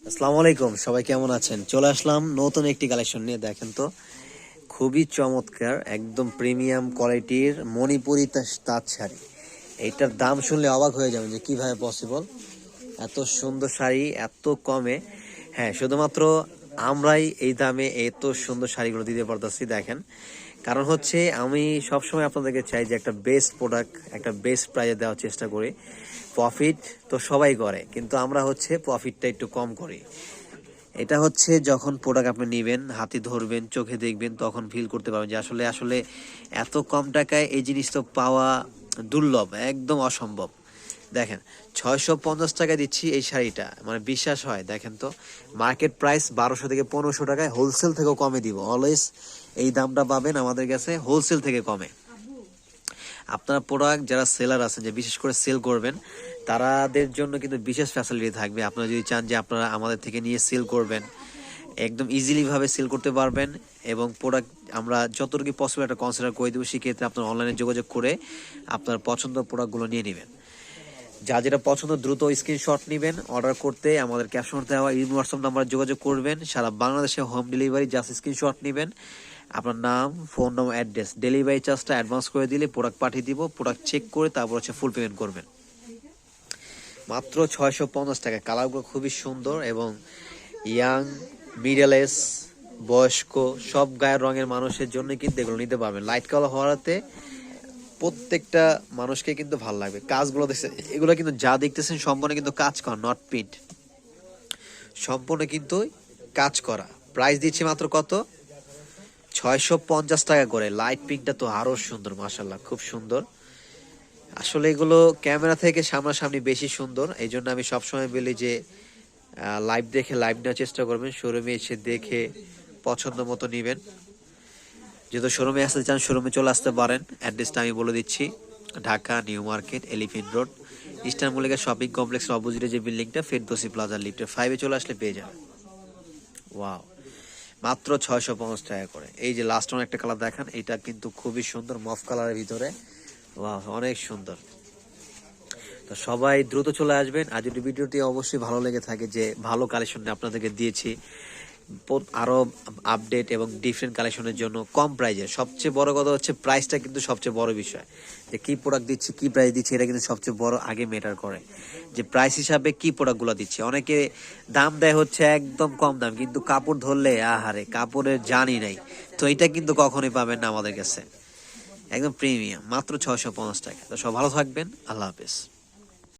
আসসালামু আলাইকুম, সবাই কেমন আছেন? চলে আসলাম নতুন একটি কালেকশন নিয়ে। দেখেন তো, খুবই চমৎকার, একদম প্রিমিয়াম কোয়ালিটির মণিপুরি তাঁত শাড়ি। এইটার দাম শুনলে অবাক হয়ে যাবেন যে কিভাবে পসিবল এত সুন্দর শাড়ি এত কমে। হ্যাঁ, শুধুমাত্র আমরাই এই দামে এত সুন্দর শাড়িগুলো দিতে পারতেছি। দেখেন, কারণ হচ্ছে আমি সবসময় আপনাদেরকে চাই যে একটা বেস্ট প্রোডাক্ট, একটা বেস্ট প্রাইজে দেওয়ার চেষ্টা করি। প্রফিট তো সবাই করে, কিন্তু আমরা হচ্ছে প্রফিটটা একটু কম করি। এটা হচ্ছে যখন প্রোডাক্ট আপনি নেবেন, হাতে ধরবেন, চোখে দেখবেন, তখন ফিল করতে পারবেন যে আসলে আসলে এত কম টাকায় এই জিনিসটা পাওয়া দুর্লভ, একদম অসম্ভব। দেখেন, 650 টাকায় দিচ্ছি এই শাড়িটা, মানে বিশ্বাস হয়? দেখেন তো, মার্কেট প্রাইস 1200 থেকে 1500 টাকায়, হোলসেল থেকেও কমে দিব। অলওয়েজ এই দামটা পাবেন আমাদের কাছে হোলসেল থেকে কমে। আপনার প্রোডাক্ট যারা সেলার আছেন, যে বিশেষ করে সেল করবেন, তাদের জন্য কিন্তু বিশেষ ফ্যাসিলিটি থাকবে। আপনারা যদি চান যে আপনারা আমাদের থেকে নিয়ে সেল করবেন, একদম ইজিলি ভাবে সেল করতে পারবেন। এবং প্রোডাক্ট আমরা যতটুকু পসিবল একটা কনসিডার করে দেবো। সেক্ষেত্রে আপনার অনলাইনে যোগাযোগ করে আপনার পছন্দের প্রোডাক্টগুলো নিয়ে নেবেন। যা যেটা পছন্দ দ্রুত স্ক্রিনশট নেবেন। অর্ডার করতে আমাদের ক্যাপশন দেওয়া এই হোয়াটসঅ্যাপ নাম্বারে যোগাযোগ করবেন। সারা বাংলাদেশে হোম ডেলিভারি, জাস্ট স্ক্রিনশট নেবেন, আপনার নাম, ফোন নম্বর, অ্যাড্রেস, ডেলিভারি চার্জটা অ্যাডভান্স করে দিলে প্রোডাক্ট পাঠিয়ে দিব। প্রোডাক্ট চেক করে তারপর হচ্ছে ফুল পেমেন্ট করবেন। মাত্র 650 টাকা। কালারগুলো খুবই সুন্দর এবং ইয়াং, মিডল এজ, বয়স্ক সব গায়ের রঙের মানুষের জন্য কিন্তু এগুলো নিতে পারবেন। লাইট কালার হওয়াতে প্রত্যেকটা মানুষকে কিন্তু ভালো লাগবে। কাজগুলো দেখছেন, এগুলো কিন্তু যা দেখতেছেন সম্পূর্ণ কিন্তু কাজ করা, নট প্রিন্ট, সম্পূর্ণ কিন্তু কাজ করা। প্রাইস দিচ্ছি মাত্র কত? 650 টাকা করে। লাইট পিঙ্কটা তো আরো সুন্দর, মাশাল্লাহ, খুব সুন্দর। আসলে এগুলো ক্যামেরা থেকে সামনাসামনি বেশি সুন্দর। এই জন্য আমি সবসময় বলি যে লাইভ দেখে লাইভ নেওয়ার চেষ্টা করবেন। শোরুমে এসে দেখে পছন্দ মতো নেবেন। যেহেতু শোরুমে আসতে চান, শোরুমে চলে আসতে পারেন। অ্যাড্রেসটা আমি বলে দিচ্ছি: Dhaka new market, elephant road, eastern Mallika shopping কমপ্লেক্সের অপোজিটে যে বিল্ডিংটা, ফেরদৌসি প্লাজা, লিফটে 5-এ চলে আসলে পেয়ে যাবেন। ওয়াও, মাত্র 650 টাকা করে। এই যে লাস্ট ওয়ান একটা কালার দেখান, এটা কিন্তু খুবই সুন্দর, মফ কালারের ভিতরে। ওয়াও, অনেক সুন্দর। তো সবাই দ্রুত চলে আসবেন। আর যদি ভিডিওটি অবশ্যই ভালো লেগে থাকে, যে ভালো কালেকশন আপনাদেরকে দিয়েছি, আরো আপডেট এবং ডিফারেন্ট কালেকশনের জন্য কম প্রাইজে। সবচেয়ে বড় কথা হচ্ছে প্রাইসটা কিন্তু সবচেয়ে বড় বিষয়। যে কি প্রোডাক্ট দিচ্ছি, কি প্রাইস দিচ্ছি, এটা কিন্তু সবচেয়ে বড় আগে ম্যাটার করে। যে প্রাইস হিসাবে কি প্রোডাক্টগুলো দিচ্ছি। অনেকে দাম দেয় হচ্ছে একদম কম দাম, কিন্তু কাপড় ধরলে আহারে, কাপড়ের জানি নাই। তো এটা কিন্তু কখনোই পাবেন না আমাদের কাছে। একদম প্রিমিয়াম, মাত্র 650 টাকা। তো সব ভালো থাকবেন, আল্লাহ হাফেজ।